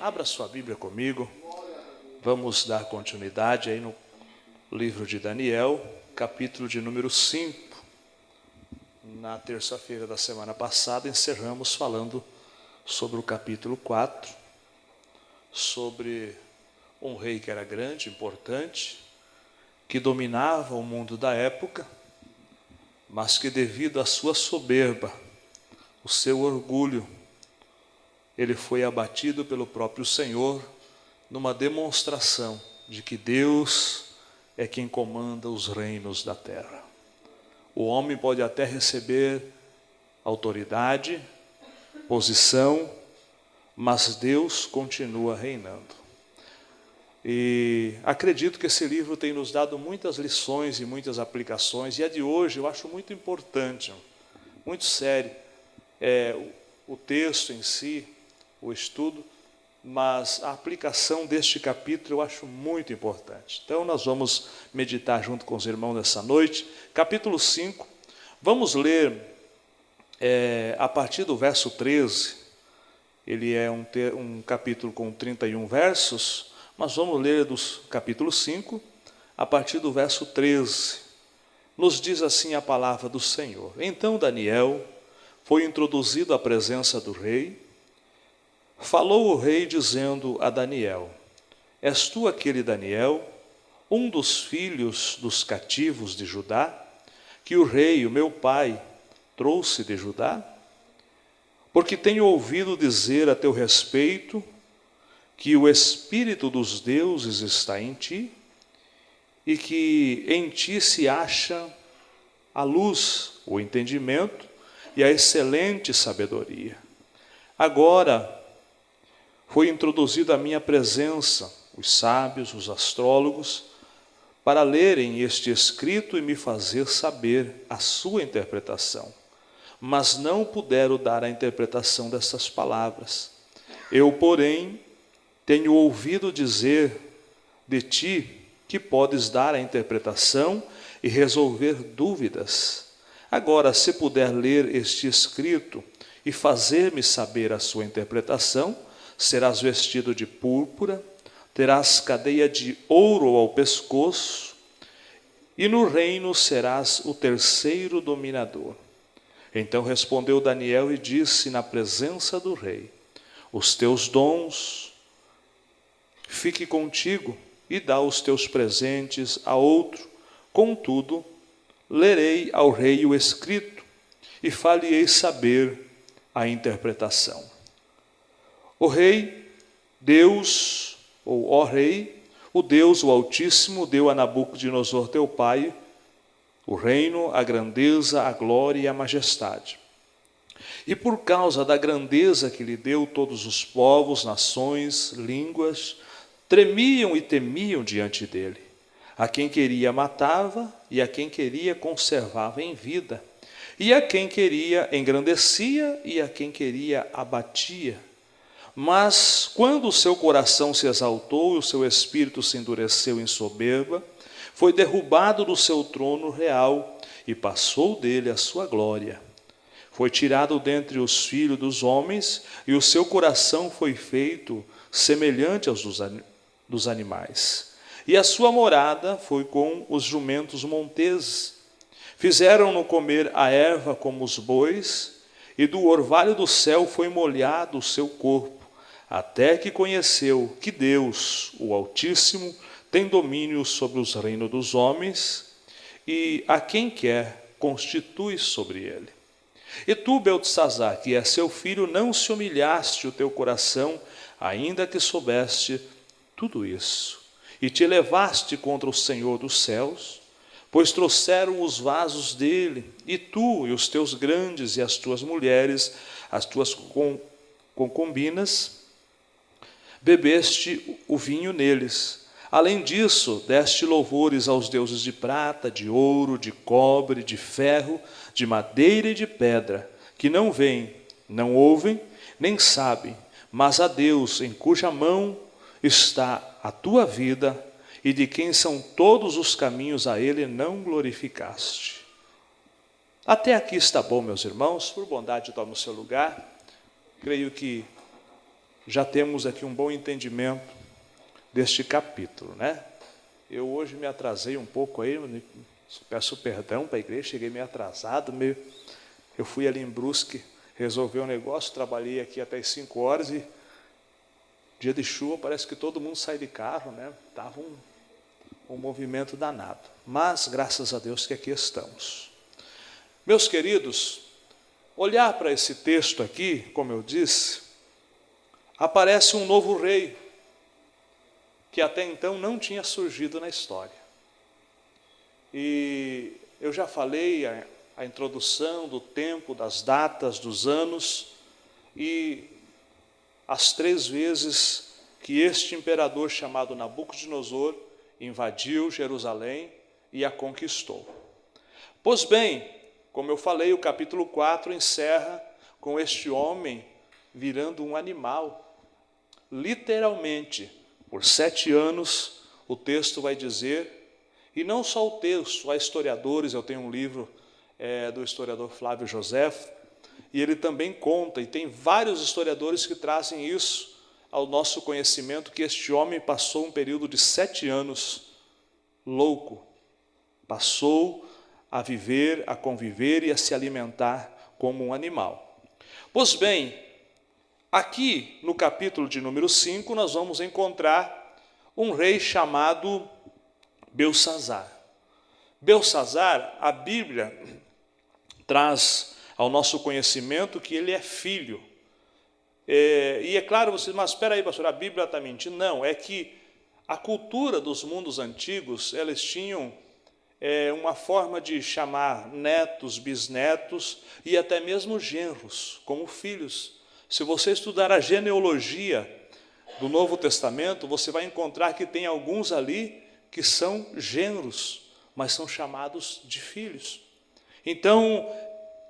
Abra sua Bíblia comigo. Vamos dar continuidade aí no livro de Daniel, capítulo de número 5. Na terça-feira da semana passada encerramos falando sobre o capítulo 4, sobre um rei que era grande, importante, que dominava o mundo da época, mas que devido à sua soberba, o seu orgulho, ele foi abatido pelo próprio Senhor numa demonstração de que Deus é quem comanda os reinos da terra. O homem pode até receber autoridade, posição, mas Deus continua reinando. E acredito que esse livro tem nos dado muitas lições e muitas aplicações, e a de hoje eu acho muito importante, muito sério, o texto em si, o estudo, mas a aplicação deste capítulo eu acho muito importante. Então nós vamos meditar junto com os irmãos nessa noite, capítulo 5, vamos ler a partir do verso 13, ele é um capítulo com 31 versos, mas vamos ler do capítulo 5, a partir do verso 13, nos diz assim a palavra do Senhor. Então Daniel foi introduzido à presença do rei. Falou o rei dizendo a Daniel: És tu aquele Daniel, um dos filhos dos cativos de Judá, que o rei, o meu pai, trouxe de Judá? Porque tenho ouvido dizer a teu respeito que o Espírito dos deuses está em ti, e que em ti se acha a luz, o entendimento e a excelente sabedoria. Agora foi introduzido à minha presença os sábios, os astrólogos, para lerem este escrito e me fazer saber a sua interpretação. Mas não puderam dar a interpretação dessas palavras. Eu, porém, tenho ouvido dizer de ti que podes dar a interpretação e resolver dúvidas. Agora, se puder ler este escrito e fazer-me saber a sua interpretação, serás vestido de púrpura, terás cadeia de ouro ao pescoço, e no reino serás o terceiro dominador. Então respondeu Daniel e disse na presença do rei: Os teus dons fique contigo, e dá os teus presentes a outro. Contudo, lerei ao rei o escrito, e far-lhe-ei saber a interpretação. O rei, Deus, ou ó rei, o Deus, o Altíssimo, deu a Nabucodonosor teu pai o reino, a grandeza, a glória e a majestade. E por causa da grandeza que lhe deu, todos os povos, nações, línguas, tremiam e temiam diante dele. A quem queria matava, e a quem queria conservava em vida. E a quem queria engrandecia, e a quem queria abatia. Mas quando o seu coração se exaltou e o seu espírito se endureceu em soberba, foi derrubado do seu trono real e passou dele a sua glória. Foi tirado dentre os filhos dos homens e o seu coração foi feito semelhante aos dos animais. E a sua morada foi com os jumentos monteses. Fizeram-no comer a erva como os bois, e do orvalho do céu foi molhado o seu corpo, até que conheceu que Deus, o Altíssimo, tem domínio sobre os reinos dos homens, e a quem quer constitui sobre ele. E tu, Beltesazar, que é seu filho, não se humilhaste o teu coração, ainda que soubeste tudo isso, e te levaste contra o Senhor dos céus, pois trouxeram os vasos dele, e tu e os teus grandes e as tuas mulheres, as tuas concubinas, bebeste o vinho neles. Além disso, deste louvores aos deuses de prata, de ouro, de cobre, de ferro, de madeira e de pedra, que não veem, não ouvem, nem sabem, mas a Deus, em cuja mão está a tua vida, e de quem são todos os caminhos, a ele não glorificaste. Até aqui está bom, meus irmãos. Por bondade, tome o seu lugar. Creio que já temos aqui um bom entendimento deste capítulo, né? Eu hoje me atrasei um pouco aí, peço perdão para a igreja, cheguei meio atrasado, eu fui ali em Brusque resolver um negócio, trabalhei aqui até as 5 horas e dia de chuva parece que todo mundo sai de carro, né? Estava um movimento danado, mas graças a Deus que aqui estamos. Meus queridos, olhar para esse texto aqui, como eu disse, aparece um novo rei, que até então não tinha surgido na história. E eu já falei a introdução do tempo, das datas, dos anos, e as 3 vezes que este imperador chamado Nabucodonosor invadiu Jerusalém e a conquistou. Pois bem, como eu falei, o capítulo 4 encerra com este homem virando um animal. Literalmente, por 7 anos, o texto vai dizer, e não só o texto, há historiadores, eu tenho um livro do historiador Flávio Josefo, e ele também conta, e tem vários historiadores que trazem isso ao nosso conhecimento, que este homem passou um período de 7 anos louco, passou a viver, a conviver e a se alimentar como um animal. Pois bem, aqui no capítulo de número 5, nós vamos encontrar um rei chamado Belsazzar. Belsazzar, a Bíblia traz ao nosso conhecimento que ele é filho. E é claro, mas espera aí, pastor, a Bíblia está mentindo? Não, é que a cultura dos mundos antigos, eles tinham uma forma de chamar netos, bisnetos e até mesmo genros, como filhos. Se você estudar a genealogia do Novo Testamento, você vai encontrar que tem alguns ali que são genros, mas são chamados de filhos. Então,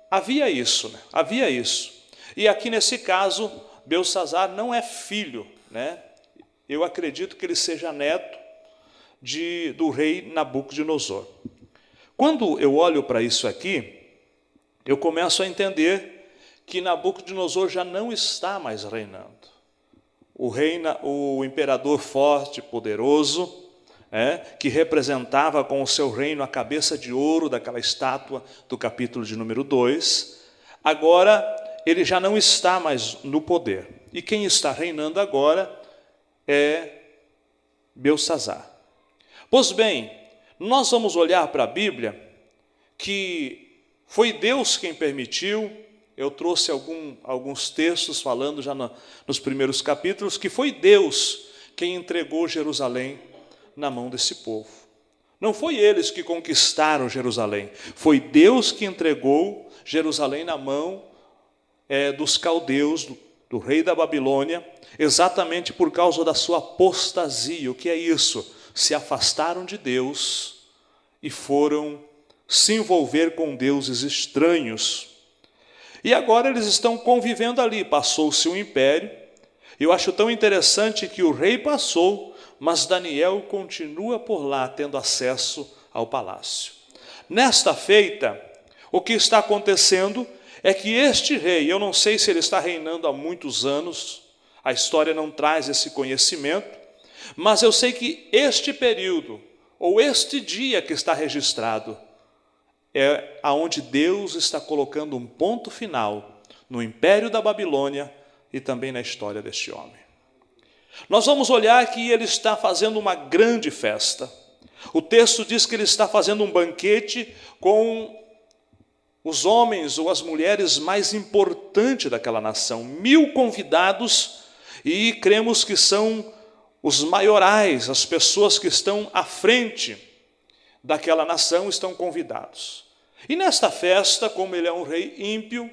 havia isso, né? Havia isso. E aqui nesse caso, Belsazzar não é filho, né? Eu acredito que ele seja neto do rei Nabucodonosor. Quando eu olho para isso aqui, eu começo a entender que Nabucodonosor já não está mais reinando. O imperador forte, poderoso, que representava com o seu reino a cabeça de ouro daquela estátua do capítulo de número 2, agora ele já não está mais no poder. E quem está reinando agora é Belsazzar. Pois bem, nós vamos olhar para a Bíblia, que foi Deus quem permitiu. Eu trouxe alguns textos falando já nos primeiros capítulos, que foi Deus quem entregou Jerusalém na mão desse povo. Não foi eles que conquistaram Jerusalém, foi Deus que entregou Jerusalém na mão dos caldeus, do rei da Babilônia, exatamente por causa da sua apostasia. O que é isso? Se afastaram de Deus e foram se envolver com deuses estranhos. E agora eles estão convivendo ali. Passou-se um império. Eu acho tão interessante que o rei passou, mas Daniel continua por lá, tendo acesso ao palácio. Nesta feita, o que está acontecendo é que este rei, eu não sei se ele está reinando há muitos anos, a história não traz esse conhecimento, mas eu sei que este período, ou este dia que está registrado, é aonde Deus está colocando um ponto final no império da Babilônia e também na história deste homem. Nós vamos olhar que ele está fazendo uma grande festa. O texto diz que ele está fazendo um banquete com os homens ou as mulheres mais importantes daquela nação. 1000 convidados, e cremos que são os maiorais, as pessoas que estão à frente daquela nação estão convidados. E nesta festa, como ele é um rei ímpio,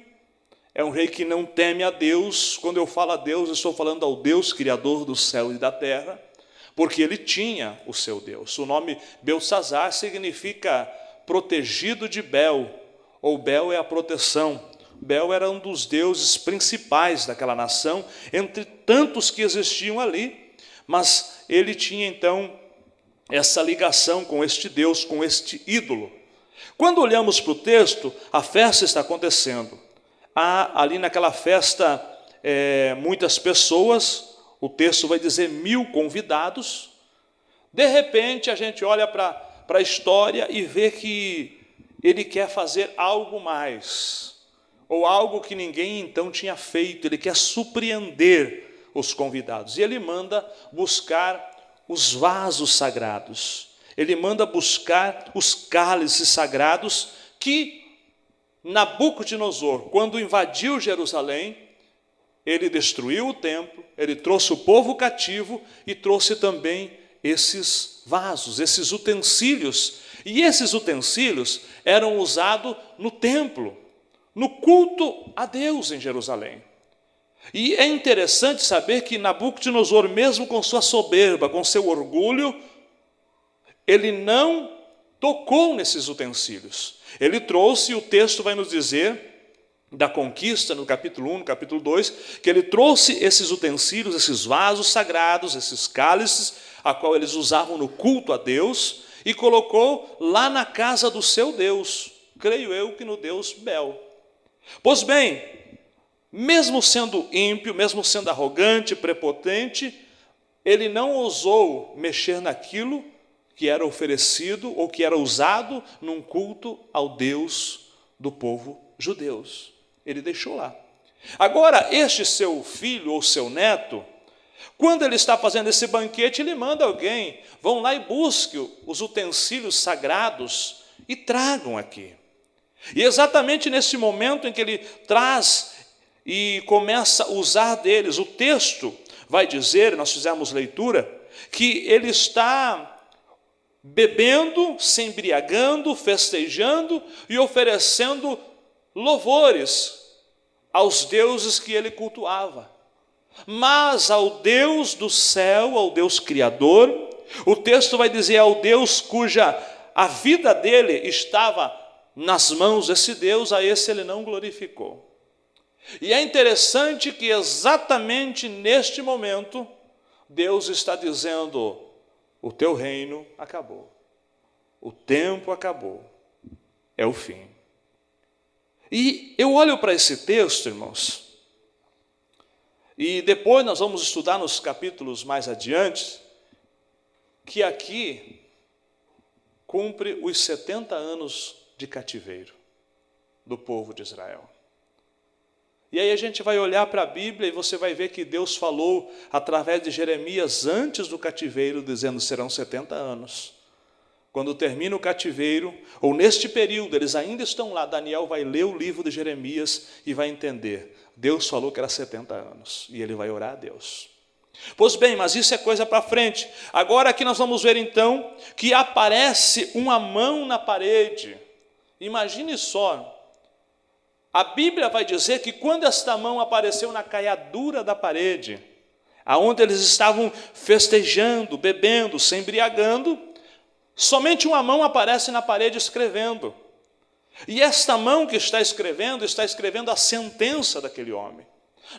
é um rei que não teme a Deus. Quando eu falo a Deus, eu estou falando ao Deus criador do céu e da terra, porque ele tinha o seu Deus. O nome Belsazzar significa protegido de Bel, ou Bel é a proteção. Bel era um dos deuses principais daquela nação, entre tantos que existiam ali, mas ele tinha então essa ligação com este Deus, com este ídolo. Quando olhamos para o texto, a festa está acontecendo. Há ali naquela festa muitas pessoas, o texto vai dizer 1000 convidados. De repente a gente olha para a história e vê que ele quer fazer algo mais, ou algo que ninguém então tinha feito. Ele quer surpreender os convidados, e ele manda buscar os vasos sagrados, ele manda buscar os cálices sagrados que Nabucodonosor, quando invadiu Jerusalém, ele destruiu o templo, ele trouxe o povo cativo e trouxe também esses vasos, esses utensílios. E esses utensílios eram usados no templo, no culto a Deus em Jerusalém. E é interessante saber que Nabucodonosor, mesmo com sua soberba, com seu orgulho, ele não tocou nesses utensílios. Ele trouxe, o texto vai nos dizer, da conquista, no capítulo 1, no capítulo 2, que ele trouxe esses utensílios, esses vasos sagrados, esses cálices, a qual eles usavam no culto a Deus, e colocou lá na casa do seu Deus, creio eu que no Deus Bel. Pois bem, mesmo sendo ímpio, mesmo sendo arrogante, prepotente, ele não ousou mexer naquilo que era oferecido ou que era usado num culto ao Deus do povo judeus. Ele deixou lá. Agora, este seu filho ou seu neto, quando ele está fazendo esse banquete, ele manda alguém, vão lá e busquem os utensílios sagrados e tragam aqui. E exatamente nesse momento em que ele traz e começa a usar deles, o texto vai dizer, nós fizemos leitura, que ele está bebendo, se embriagando, festejando e oferecendo louvores aos deuses que ele cultuava. Mas ao Deus do céu, ao Deus Criador, o texto vai dizer ao Deus cuja a vida dele estava nas mãos desse Deus, a esse ele não glorificou. E é interessante que exatamente neste momento, Deus está dizendo: o teu reino acabou, o tempo acabou, é o fim. E eu olho para esse texto, irmãos, e depois nós vamos estudar nos capítulos mais adiante, que aqui cumpre os 70 anos de cativeiro do povo de Israel. E aí a gente vai olhar para a Bíblia e você vai ver que Deus falou através de Jeremias antes do cativeiro, dizendo: serão 70 anos. Quando termina o cativeiro, ou neste período, eles ainda estão lá, Daniel vai ler o livro de Jeremias e vai entender. Deus falou que era 70 anos, e ele vai orar a Deus. Pois bem, mas isso é coisa para frente. Agora aqui nós vamos ver então que aparece uma mão na parede. Imagine só, a Bíblia vai dizer que quando esta mão apareceu na caiadura da parede, aonde eles estavam festejando, bebendo, se embriagando, somente uma mão aparece na parede escrevendo. E esta mão que está escrevendo a sentença daquele homem.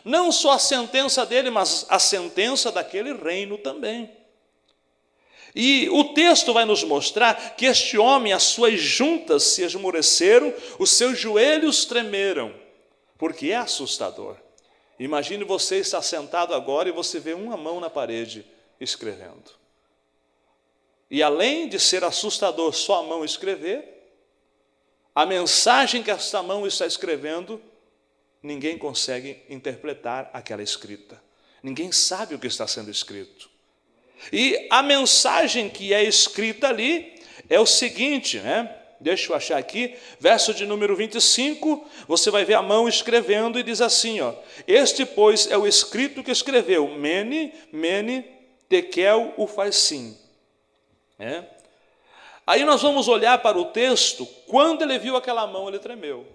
Não só a sentença dele, mas a sentença daquele reino também. E o texto vai nos mostrar que este homem, as suas juntas se esmoreceram, os seus joelhos tremeram, porque é assustador. Imagine você estar sentado agora e você vê uma mão na parede escrevendo. E além de ser assustador só a mão escrever, a mensagem que esta mão está escrevendo, ninguém consegue interpretar aquela escrita. Ninguém sabe o que está sendo escrito. E a mensagem que é escrita ali é o seguinte, né? Deixa eu achar aqui, verso de número 25, você vai ver a mão escrevendo e diz assim, ó: este, pois, é o escrito que escreveu, Mene, Mene, Tekel, Ufarsim. Aí nós vamos olhar para o texto. Quando ele viu aquela mão, ele tremeu.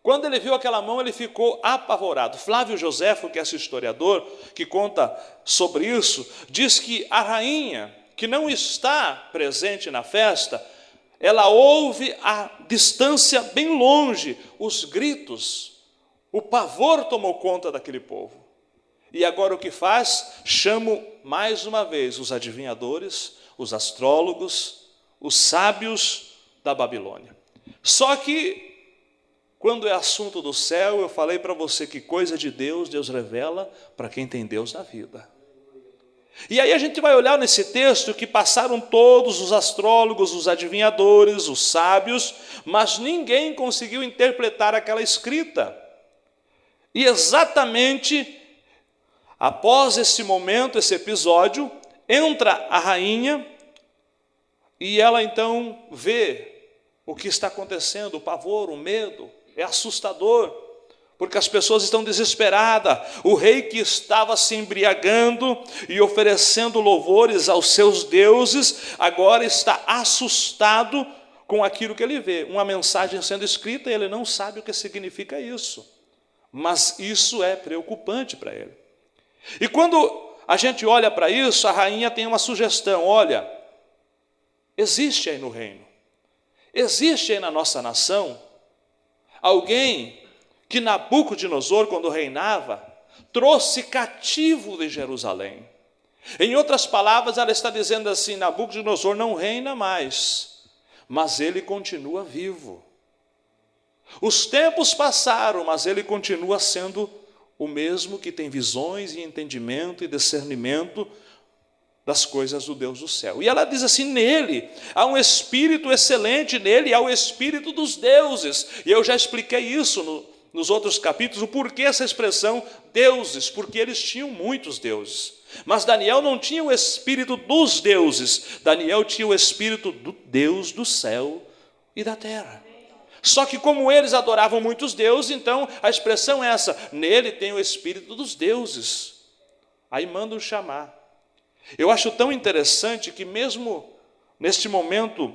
Quando ele viu aquela mão, ele ficou apavorado. Flávio Joséfo, que é esse historiador, que conta sobre isso, diz que a rainha, que não está presente na festa, ela ouve a distância, bem longe, os gritos. O pavor tomou conta daquele povo. E agora o que faz? Chama mais uma vez os adivinhadores, os astrólogos, os sábios da Babilônia. Só que Quando é assunto do céu, eu falei para você que coisa de Deus, Deus revela para quem tem Deus na vida. E aí a gente vai olhar nesse texto que passaram todos os astrólogos, os adivinhadores, os sábios, mas ninguém conseguiu interpretar aquela escrita. E exatamente após esse momento, esse episódio, entra a rainha e ela então vê o que está acontecendo, o pavor, o medo, é assustador. Porque as pessoas estão desesperadas. O rei que estava se embriagando e oferecendo louvores aos seus deuses, agora está assustado com aquilo que ele vê. Uma mensagem sendo escrita e ele não sabe o que significa isso. Mas isso é preocupante para ele. E quando a gente olha para isso, a rainha tem uma sugestão. Olha, existe aí no reino, existe aí na nossa nação, alguém que Nabucodonosor, quando reinava, trouxe cativo de Jerusalém. Em outras palavras, ela está dizendo assim: Nabucodonosor não reina mais, mas ele continua vivo. Os tempos passaram, mas ele continua sendo o mesmo que tem visões e entendimento e discernimento das coisas do Deus do céu. E ela diz assim: nele há um espírito excelente, nele há o espírito dos deuses. E eu já expliquei isso nos outros capítulos, o porquê essa expressão deuses, porque eles tinham muitos deuses. Mas Daniel não tinha o espírito dos deuses, Daniel tinha o espírito do Deus do céu e da terra. Só que como eles adoravam muitos deuses, então a expressão é essa: nele tem o espírito dos deuses. Aí mandam chamar. Eu acho tão interessante que mesmo neste momento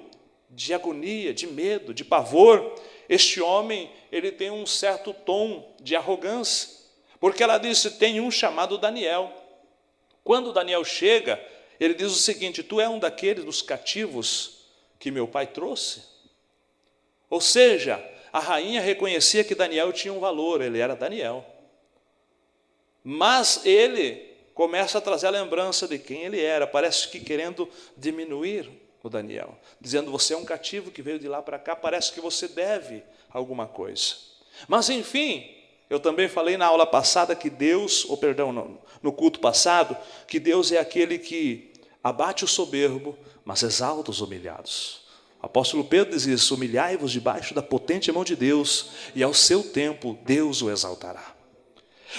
de agonia, de medo, de pavor, este homem, ele tem um certo tom de arrogância, porque ela disse: tem um chamado Daniel. Quando Daniel chega, ele diz o seguinte: tu é um daqueles dos cativos que meu pai trouxe? Ou seja, a rainha reconhecia que Daniel tinha um valor, ele era Daniel. Mas ele começa a trazer a lembrança de quem ele era, parece que querendo diminuir o Daniel, dizendo: você é um cativo que veio de lá para cá, parece que você deve alguma coisa. Mas enfim, eu também falei na aula passada que Deus, no culto passado, que Deus é aquele que abate o soberbo, mas exalta os humilhados. O apóstolo Pedro diz isso: humilhai-vos debaixo da potente mão de Deus, e ao seu tempo Deus o exaltará.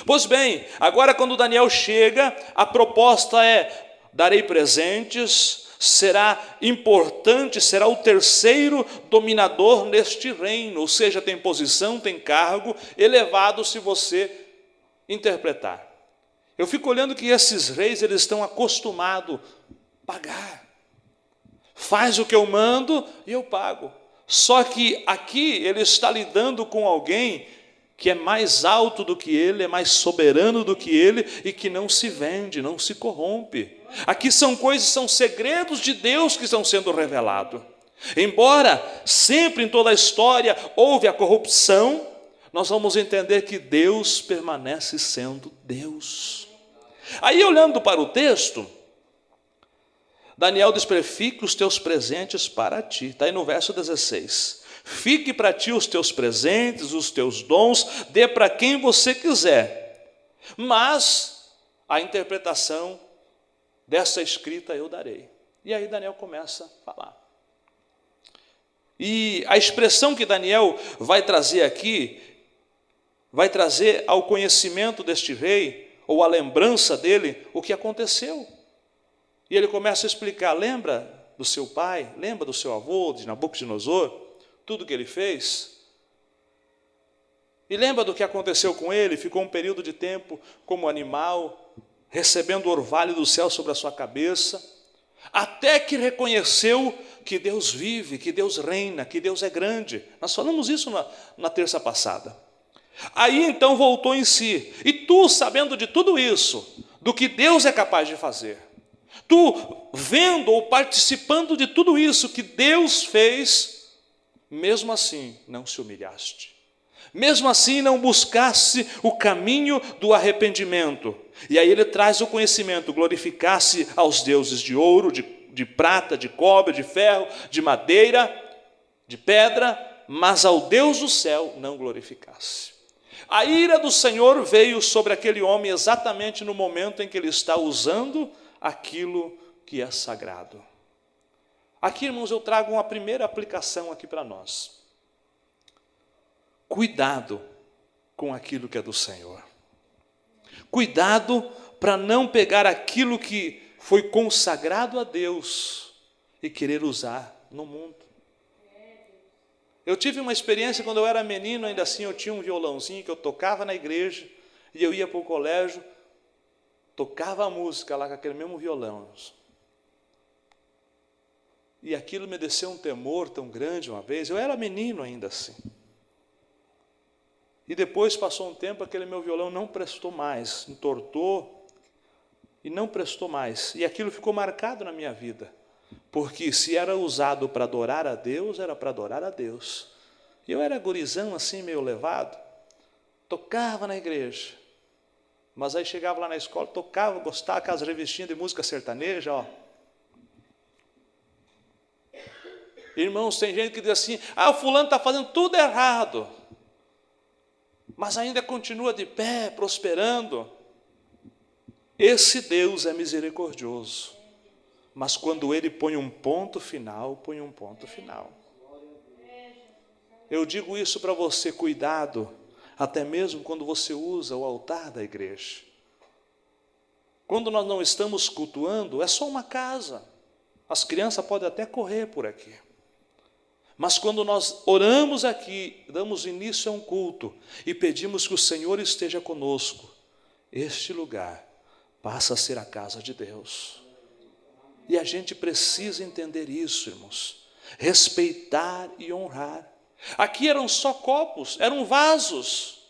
Pois bem, agora quando Daniel chega, a proposta é: darei presentes, será importante, será o terceiro dominador neste reino, ou seja, tem posição, tem cargo elevado se você interpretar. Eu fico olhando que esses reis, eles estão acostumados a pagar. Faz o que eu mando e eu pago. Só que aqui ele está lidando com alguém que é mais alto do que ele, é mais soberano do que ele e que não se vende, não se corrompe. Aqui são coisas, são segredos de Deus que estão sendo revelados. Embora sempre em toda a história houve a corrupção, nós vamos entender que Deus permanece sendo Deus. Aí olhando para o texto, Daniel diz: fique os teus presentes para ti. Está aí no verso 16. Fique para ti os teus presentes, os teus dons, dê para quem você quiser. Mas a interpretação dessa escrita eu darei. E aí Daniel começa a falar. E a expressão que Daniel vai trazer aqui, vai trazer ao conhecimento deste rei, ou à lembrança dele, o que aconteceu. E ele começa a explicar: lembra do seu pai, lembra do seu avô, de Nabucodonosor, tudo que ele fez? E lembra do que aconteceu com ele? Ficou um período de tempo como animal, recebendo o orvalho do céu sobre a sua cabeça, até que reconheceu que Deus vive, que Deus reina, que Deus é grande. Nós falamos isso na terça passada. Aí então voltou em si. E tu, sabendo de tudo isso, do que Deus é capaz de fazer, tu vendo ou participando de tudo isso que Deus fez, mesmo assim não se humilhaste. Mesmo assim não buscasse o caminho do arrependimento. E aí ele traz o conhecimento: glorificasse aos deuses de ouro, de prata, de cobre, de ferro, de madeira, de pedra, mas ao Deus do céu não glorificasse. A ira do Senhor veio sobre aquele homem exatamente no momento em que ele está usando aquilo que é sagrado. Aqui, irmãos, eu trago uma primeira aplicação aqui para nós. Cuidado com aquilo que é do Senhor. Cuidado para não pegar aquilo que foi consagrado a Deus e querer usar no mundo. Eu tive uma experiência quando eu era menino, ainda assim eu tinha um violãozinho que eu tocava na igreja, e eu ia para o colégio, tocava a música lá com aquele mesmo violão. E aquilo me desceu um temor tão grande uma vez, eu era menino ainda assim. E depois passou um tempo, aquele meu violão não prestou mais, entortou e não prestou mais. E aquilo ficou marcado na minha vida. Porque se era usado para adorar a Deus, era para adorar a Deus. E eu era gurizão assim, meio levado, tocava na igreja. Mas aí chegava lá na escola, tocava, gostava aquelas revistinhas de música sertaneja, ó. Irmãos, tem gente que diz assim, o fulano está fazendo tudo errado, mas ainda continua de pé, prosperando. Esse Deus é misericordioso, mas quando Ele põe um ponto final, põe um ponto final. Eu digo isso para você, cuidado, até mesmo quando você usa o altar da igreja. Quando nós não estamos cultuando, é só uma casa, as crianças podem até correr por aqui. Mas quando nós oramos aqui, damos início a um culto e pedimos que o Senhor esteja conosco, este lugar passa a ser a casa de Deus. E a gente precisa entender isso, irmãos. Respeitar e honrar. Aqui eram só copos, eram vasos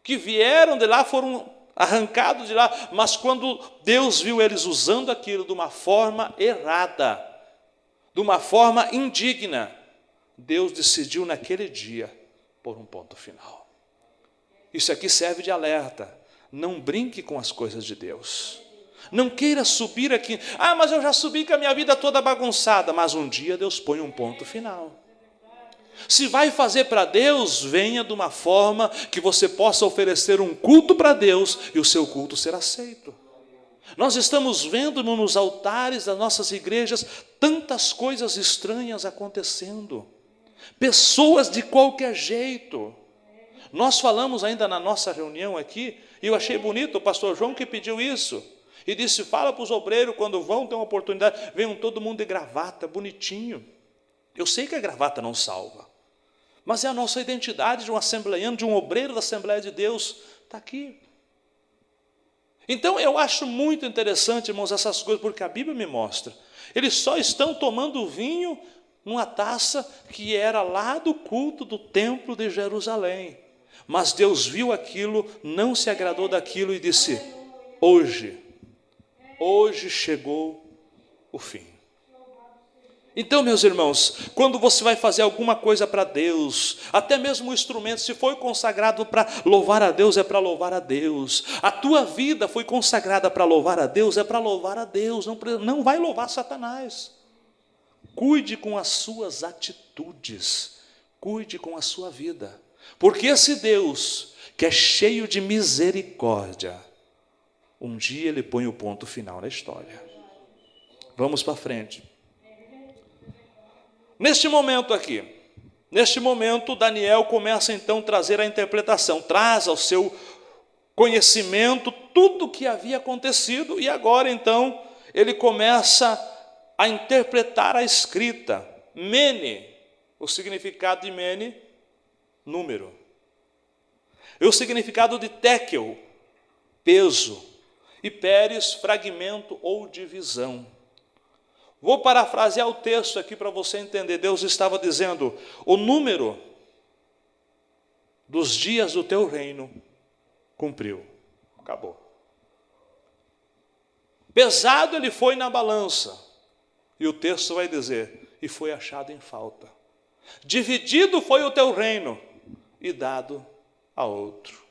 que vieram de lá, foram arrancados de lá, mas quando Deus viu eles usando aquilo de uma forma errada, de uma forma indigna, Deus decidiu naquele dia pôr um ponto final. Isso aqui serve de alerta. Não brinque com as coisas de Deus. Não queira subir aqui. Mas eu já subi com a minha vida toda bagunçada. Mas um dia Deus põe um ponto final. Se vai fazer para Deus, venha de uma forma que você possa oferecer um culto para Deus e o seu culto ser aceito. Nós estamos vendo nos altares das nossas igrejas tantas coisas estranhas acontecendo. Pessoas de qualquer jeito. Nós falamos ainda na nossa reunião aqui, e eu achei bonito o pastor João que pediu isso. E disse, fala para os obreiros, quando vão ter uma oportunidade, venham todo mundo de gravata, bonitinho. Eu sei que a gravata não salva, mas é a nossa identidade de um assembleiano, de um obreiro da Assembleia de Deus, está aqui. Então eu acho muito interessante, irmãos, essas coisas, porque a Bíblia me mostra. Eles só estão tomando vinho numa taça que era lá do culto do templo de Jerusalém. Mas Deus viu aquilo, não se agradou daquilo e disse, hoje chegou o fim. Então, meus irmãos, quando você vai fazer alguma coisa para Deus, até mesmo o instrumento, se foi consagrado para louvar a Deus, é para louvar a Deus. A tua vida foi consagrada para louvar a Deus, é para louvar a Deus, não vai louvar Satanás. Cuide com as suas atitudes, cuide com a sua vida, porque esse Deus, que é cheio de misericórdia, um dia Ele põe o ponto final na história. Vamos para frente. Neste momento aqui, Daniel começa então a trazer a interpretação, traz ao seu conhecimento tudo o que havia acontecido, e agora então ele começa a interpretar a escrita. Mene, o significado de Mene, número. E o significado de Tekel, peso. E Peres, fragmento ou divisão. Vou parafrasear o texto aqui para você entender. Deus estava dizendo, o número dos dias do teu reino cumpriu. Acabou. Pesado ele foi na balança. E o texto vai dizer, e foi achado em falta. Dividido foi o teu reino e dado a outro.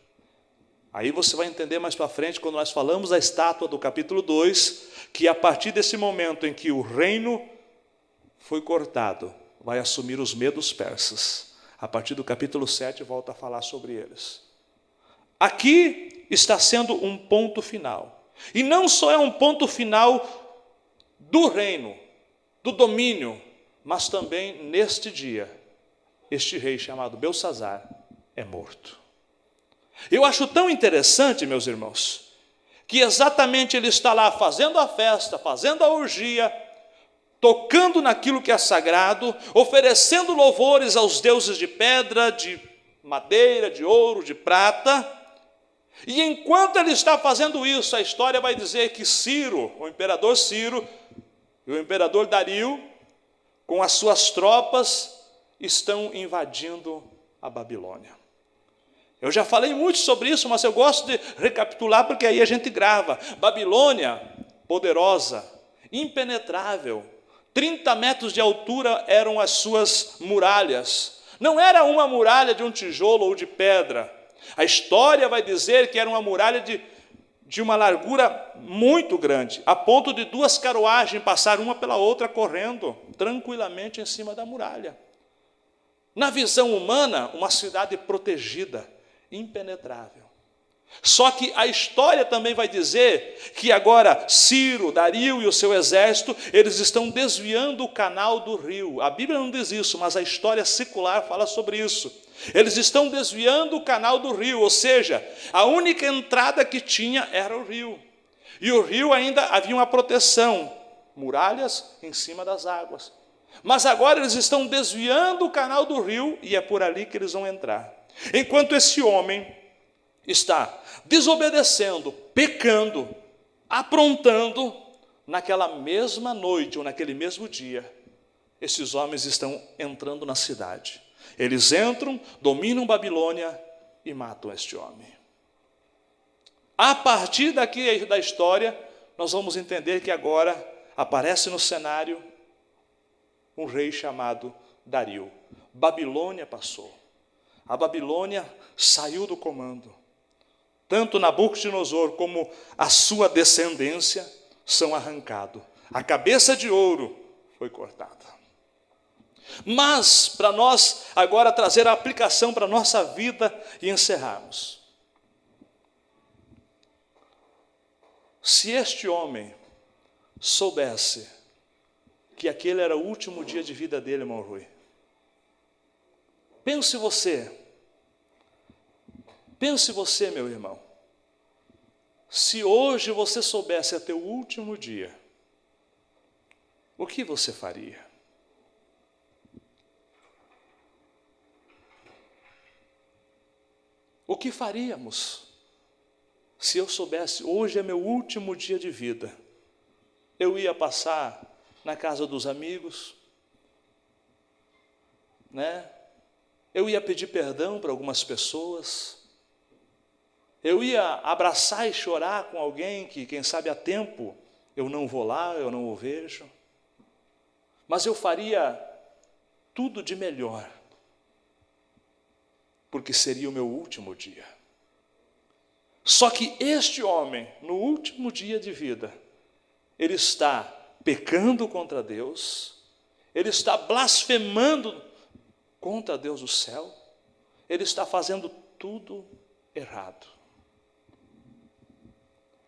Aí você vai entender mais para frente, quando nós falamos da estátua do capítulo 2, que a partir desse momento em que o reino foi cortado, vai assumir os medos persas. A partir do capítulo 7, volta a falar sobre eles. Aqui está sendo um ponto final. E não só é um ponto final do reino, do domínio, mas também neste dia, este rei chamado Belsazzar é morto. Eu acho tão interessante, meus irmãos, que exatamente ele está lá fazendo a festa, fazendo a orgia, tocando naquilo que é sagrado, oferecendo louvores aos deuses de pedra, de madeira, de ouro, de prata. E enquanto ele está fazendo isso, a história vai dizer que Ciro, o imperador Ciro, e o imperador Dario, com as suas tropas, estão invadindo a Babilônia. Eu já falei muito sobre isso, mas eu gosto de recapitular, porque aí a gente grava. Babilônia, poderosa, impenetrável, 30 metros de altura eram as suas muralhas. Não era uma muralha de um tijolo ou de pedra. A história vai dizer que era uma muralha de uma largura muito grande, a ponto de 2 carruagens passar uma pela outra correndo tranquilamente em cima da muralha. Na visão humana, uma cidade protegida, impenetrável. Só que a história também vai dizer que agora Ciro, Dario e o seu exército, eles estão desviando o canal do rio. A Bíblia não diz isso, mas a história secular fala sobre isso. Eles estão desviando o canal do rio, ou seja, a única entrada que tinha era o rio. E o rio ainda havia uma proteção, muralhas em cima das águas. Mas agora eles estão desviando o canal do rio e é por ali que eles vão entrar. Enquanto esse homem está desobedecendo, pecando, aprontando, naquela mesma noite ou naquele mesmo dia, esses homens estão entrando na cidade. Eles entram, dominam Babilônia e matam este homem. A partir daqui da história, nós vamos entender que agora aparece no cenário um rei chamado Dario. Babilônia passou. A Babilônia saiu do comando. Tanto Nabucodonosor como a sua descendência são arrancados. A cabeça de ouro foi cortada. Mas, para nós agora trazer a aplicação para a nossa vida e encerrarmos. Se este homem soubesse que aquele era o último dia de vida dele, irmão Rui. Pense você, meu irmão. Se hoje você soubesse até o último dia, o que você faria? O que faríamos se eu soubesse, hoje é meu último dia de vida? Eu ia passar na casa dos amigos, né? Eu ia pedir perdão para algumas pessoas, eu ia abraçar e chorar com alguém que, quem sabe, há tempo eu não vou lá, eu não o vejo, mas eu faria tudo de melhor, porque seria o meu último dia. Só que este homem, no último dia de vida, ele está pecando contra Deus, ele está blasfemando contra Deus do céu, ele está fazendo tudo errado.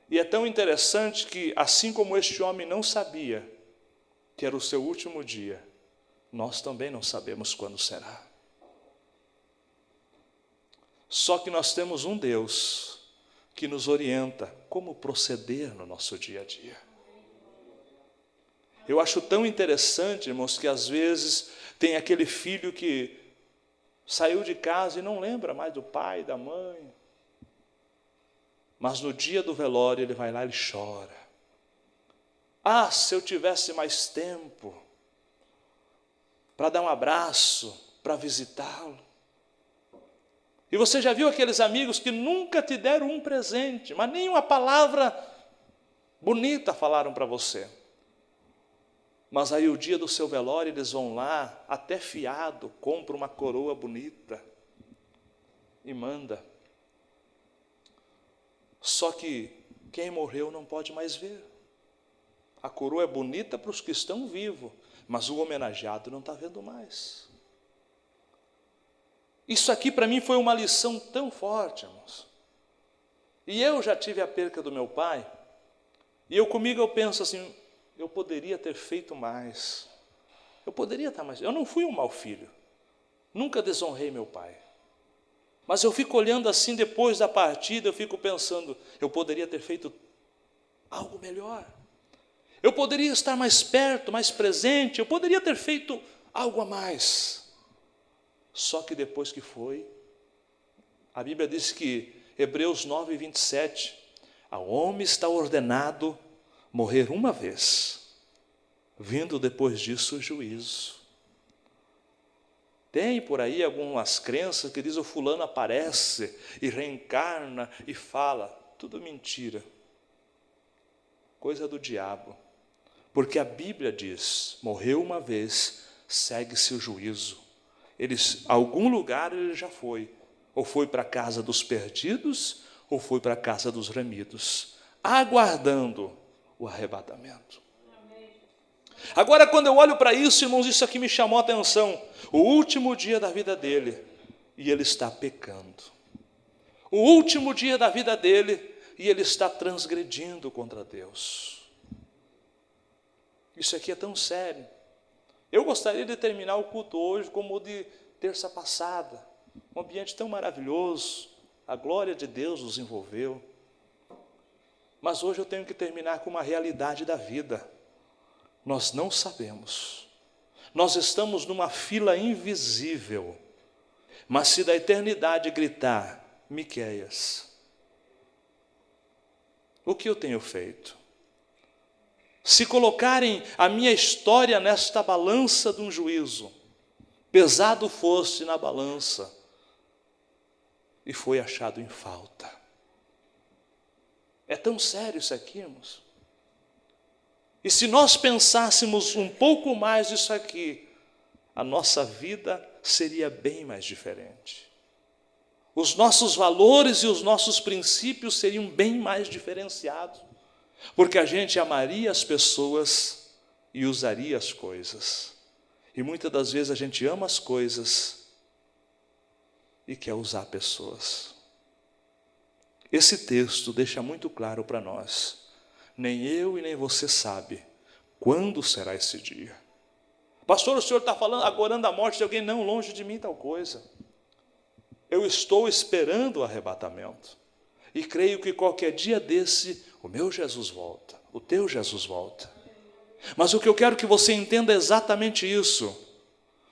E é tão interessante que, assim como este homem não sabia que era o seu último dia, nós também não sabemos quando será. Só que nós temos um Deus que nos orienta como proceder no nosso dia a dia. Eu acho tão interessante, irmãos, que às vezes tem aquele filho que saiu de casa e não lembra mais do pai, da mãe. Mas no dia do velório ele vai lá e ele chora. Ah, se eu tivesse mais tempo para dar um abraço, para visitá-lo. E você já viu aqueles amigos que nunca te deram um presente, mas nem uma palavra bonita falaram para você. Mas aí o dia do seu velório eles vão lá, até fiado, compra uma coroa bonita e manda. Só que quem morreu não pode mais ver. A coroa é bonita para os que estão vivos, mas o homenageado não está vendo mais. Isso aqui para mim foi uma lição tão forte, irmãos. E eu já tive a perca do meu pai, e eu penso assim, eu poderia ter feito mais. Eu poderia estar mais. Eu não fui um mau filho, nunca desonrei meu pai. Mas eu fico olhando assim, depois da partida, eu fico pensando, eu poderia ter feito algo melhor. Eu poderia estar mais perto, mais presente, eu poderia ter feito algo a mais. Só que depois que foi, a Bíblia diz que, Hebreus 9, 27, ao homem está ordenado morrer uma vez, vindo depois disso o juízo. Tem por aí algumas crenças que dizem o fulano aparece e reencarna e fala. Tudo mentira. Coisa do diabo. Porque a Bíblia diz, morreu uma vez, segue-se o juízo. Algum lugar ele já foi. Ou foi para a casa dos perdidos, ou foi para a casa dos remidos, aguardando o arrebatamento. Agora, quando eu olho para isso, irmãos, isso aqui me chamou a atenção. O último dia da vida dele, e ele está pecando. O último dia da vida dele, e ele está transgredindo contra Deus. Isso aqui é tão sério. Eu gostaria de terminar o culto hoje como o de terça passada. Um ambiente tão maravilhoso, a glória de Deus nos envolveu. Mas hoje eu tenho que terminar com uma realidade da vida. Nós não sabemos. Nós estamos numa fila invisível. Mas se da eternidade gritar, Miqueias, o que eu tenho feito? Se colocarem a minha história nesta balança de um juízo, pesado fosse na balança, e foi achado em falta. É tão sério isso aqui, irmãos. E se nós pensássemos um pouco mais disso aqui, a nossa vida seria bem mais diferente. Os nossos valores e os nossos princípios seriam bem mais diferenciados, porque a gente amaria as pessoas e usaria as coisas. E muitas das vezes a gente ama as coisas e quer usar pessoas. Esse texto deixa muito claro para nós. Nem eu e nem você sabe quando será esse dia. Pastor, o senhor está falando, agorando a morte de alguém? Não, longe de mim tal coisa. Eu estou esperando o arrebatamento. E creio que qualquer dia desse, o meu Jesus volta, o teu Jesus volta. Mas o que eu quero que você entenda é exatamente isso.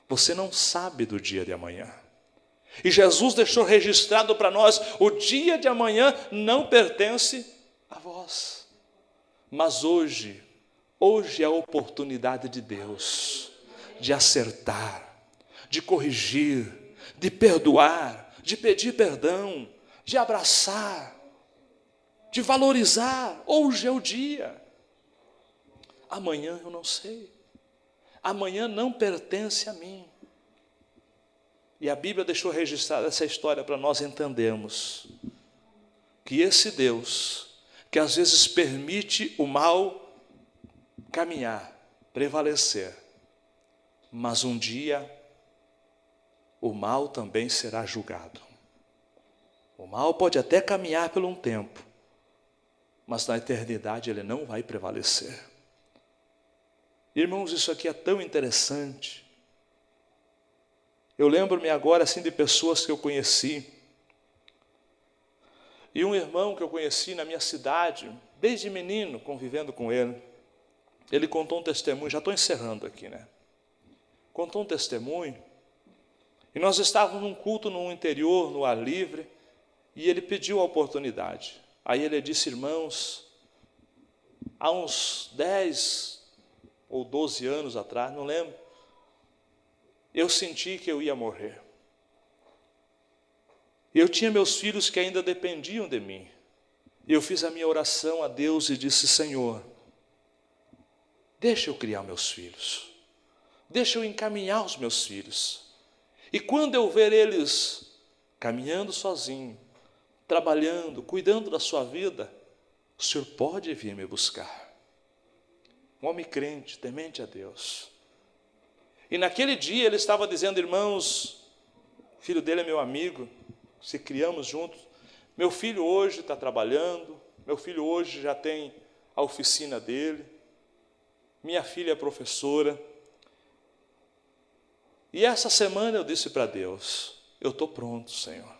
Você não sabe do dia de amanhã. E Jesus deixou registrado para nós, o dia de amanhã não pertence a vós. Mas hoje é a oportunidade de Deus de acertar, de corrigir, de perdoar, de pedir perdão, de abraçar, de valorizar. Hoje é o dia. Amanhã eu não sei. Amanhã não pertence a mim. E a Bíblia deixou registrada essa história para nós entendermos que esse Deus, que às vezes permite o mal caminhar, prevalecer, mas um dia o mal também será julgado. O mal pode até caminhar por um tempo, mas na eternidade ele não vai prevalecer. Irmãos, isso aqui é tão interessante. Eu lembro-me agora assim de pessoas que eu conheci. E um irmão que eu conheci na minha cidade, desde menino, convivendo com ele, ele contou um testemunho, já estou encerrando aqui, né? Contou um testemunho, e nós estávamos num culto no interior, no ar livre, e ele pediu a oportunidade. Aí ele disse, irmãos, há uns 10 ou 12 anos atrás, não lembro, eu senti que eu ia morrer. Eu tinha meus filhos que ainda dependiam de mim. Eu fiz a minha oração a Deus e disse, Senhor, deixa eu criar meus filhos. Deixa eu encaminhar os meus filhos. E quando eu ver eles caminhando sozinho, trabalhando, cuidando da sua vida, o Senhor pode vir me buscar. Um homem crente, temente a Deus. E naquele dia ele estava dizendo: irmãos, o filho dele é meu amigo, se criamos juntos. Meu filho hoje está trabalhando, meu filho hoje já tem a oficina dele, minha filha é professora. E essa semana eu disse para Deus: eu estou pronto, Senhor,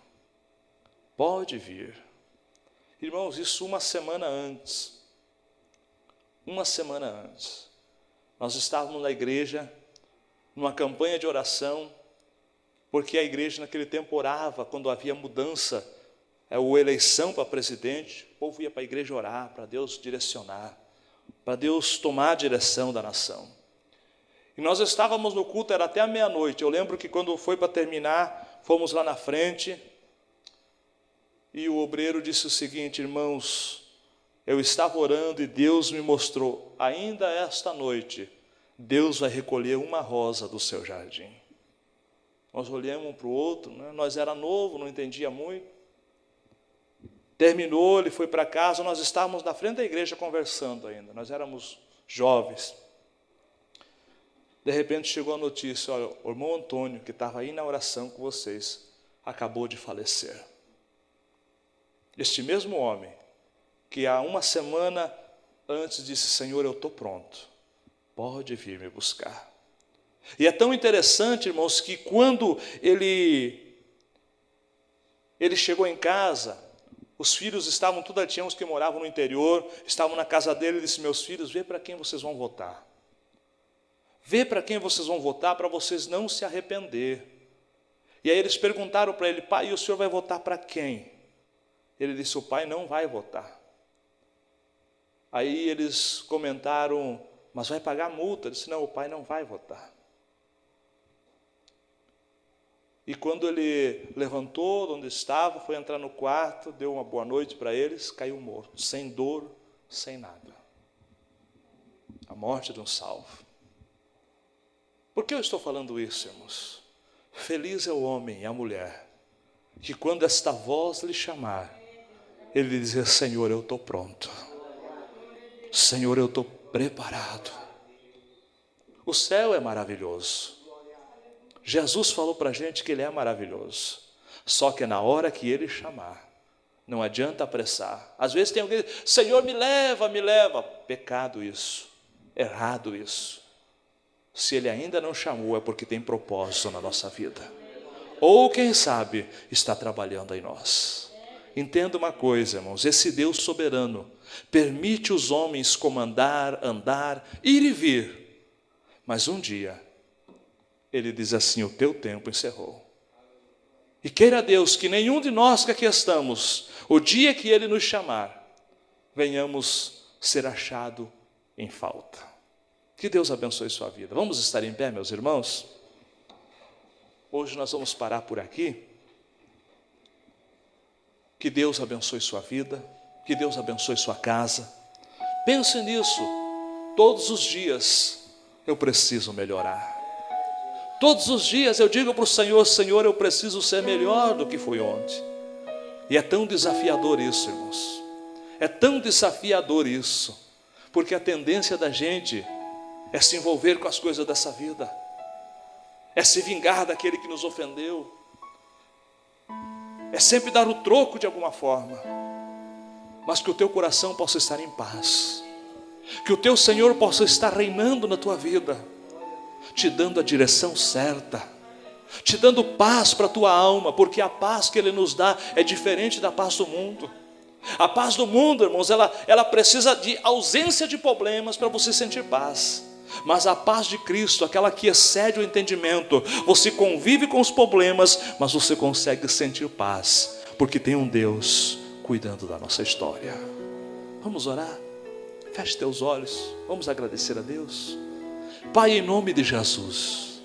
pode vir. Irmãos, isso uma semana antes, nós estávamos na igreja, numa campanha de oração, porque a igreja naquele tempo orava, quando havia mudança, ou eleição para presidente, o povo ia para a igreja orar, para Deus direcionar, para Deus tomar a direção da nação. E nós estávamos no culto, era até a meia-noite. Eu lembro que quando foi para terminar, fomos lá na frente, e o obreiro disse o seguinte: irmãos, eu estava orando e Deus me mostrou, ainda esta noite, Deus vai recolher uma rosa do seu jardim. Nós olhamos um para o outro, né? Nós era novo, não entendia muito. Terminou, ele foi para casa, nós estávamos na frente da igreja conversando ainda, nós éramos jovens. De repente chegou a notícia: olha, o irmão Antônio, que estava aí na oração com vocês, acabou de falecer. Este mesmo homem, que há uma semana antes disse: Senhor, eu estou pronto, pode vir me buscar. E é tão interessante, irmãos, que quando ele chegou em casa, os filhos estavam, tudo, tinha uns que moravam no interior, estavam na casa dele. Ele disse: meus filhos, vê para quem vocês vão votar. Vê para quem vocês vão votar, para vocês não se arrepender. E aí eles perguntaram para ele: pai, e o senhor vai votar para quem? Ele disse: o pai não vai votar. Aí eles comentaram: mas vai pagar multa? Ele disse: não, o pai não vai votar. E quando ele levantou de onde estava, foi entrar no quarto, deu uma boa noite para eles, caiu morto, sem dor, sem nada. A morte de um salvo. Por que eu estou falando isso, irmãos? Feliz é o homem e a mulher que, quando esta voz lhe chamar, ele dizer: Senhor, eu estou pronto, Senhor, eu estou preparado. O céu é maravilhoso. Jesus falou para a gente que ele é maravilhoso, só que na hora que ele chamar, não adianta apressar. Às vezes tem alguém que diz: Senhor, me leva, me leva. Pecado isso, errado isso. Se ele ainda não chamou, é porque tem propósito na nossa vida, ou quem sabe está trabalhando em nós. Entenda uma coisa, irmãos, esse Deus soberano permite os homens comandar, andar, ir e vir, mas um dia ele diz assim: o teu tempo encerrou. E queira Deus que nenhum de nós que aqui estamos, o dia que ele nos chamar, venhamos ser achado em falta. Que Deus abençoe sua vida. Vamos estar em pé, meus irmãos? Hoje nós vamos parar por aqui. Que Deus abençoe sua vida, que Deus abençoe sua casa. Pense nisso. Todos os dias eu preciso melhorar. Todos os dias eu digo para o Senhor: Senhor, eu preciso ser melhor do que fui ontem. E é tão desafiador isso, irmãos. É tão desafiador isso, porque a tendência da gente é se envolver com as coisas dessa vida, é se vingar daquele que nos ofendeu, é sempre dar o troco de alguma forma. Mas que o teu coração possa estar em paz, que o teu Senhor possa estar reinando na tua vida, te dando a direção certa, te dando paz para a tua alma, porque a paz que Ele nos dá é diferente da paz do mundo. A paz do mundo, irmãos, ela precisa de ausência de problemas para você sentir paz. Mas a paz de Cristo, aquela que excede o entendimento, você convive com os problemas, mas você consegue sentir paz, porque tem um Deus cuidando da nossa história. Vamos orar? Feche teus olhos, vamos agradecer a Deus. Pai, em nome de Jesus,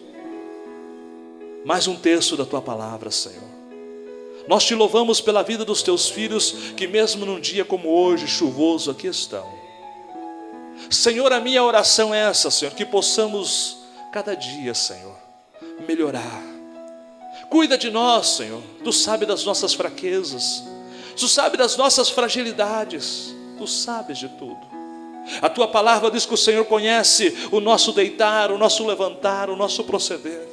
mais um texto da Tua palavra, Senhor. Nós Te louvamos pela vida dos Teus filhos, que mesmo num dia como hoje, chuvoso, aqui estão. Senhor, a minha oração é essa, Senhor, que possamos cada dia, Senhor, melhorar. Cuida de nós, Senhor. Tu sabes das nossas fraquezas, Tu sabes das nossas fragilidades, Tu sabes de tudo. A tua palavra diz que o Senhor conhece o nosso deitar, o nosso levantar, o nosso proceder.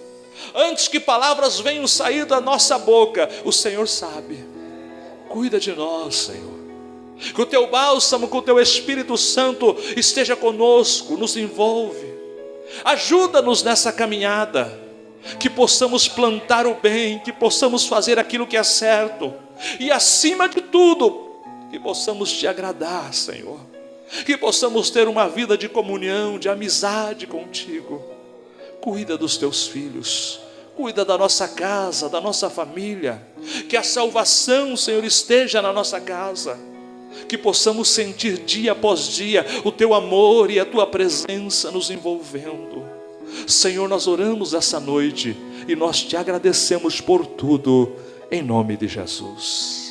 Antes que palavras venham sair da nossa boca, o Senhor sabe. Cuida de nós, Senhor. Que o teu bálsamo, que o teu Espírito Santo esteja conosco, nos envolve. Ajuda-nos nessa caminhada, que possamos plantar o bem, que possamos fazer aquilo que é certo, e acima de tudo, que possamos te agradar, Senhor, que possamos ter uma vida de comunhão, de amizade contigo. Cuida dos teus filhos, cuida da nossa casa, da nossa família, que a salvação, Senhor, esteja na nossa casa, que possamos sentir dia após dia o teu amor e a tua presença nos envolvendo. Senhor, nós oramos essa noite e nós te agradecemos por tudo, em nome de Jesus.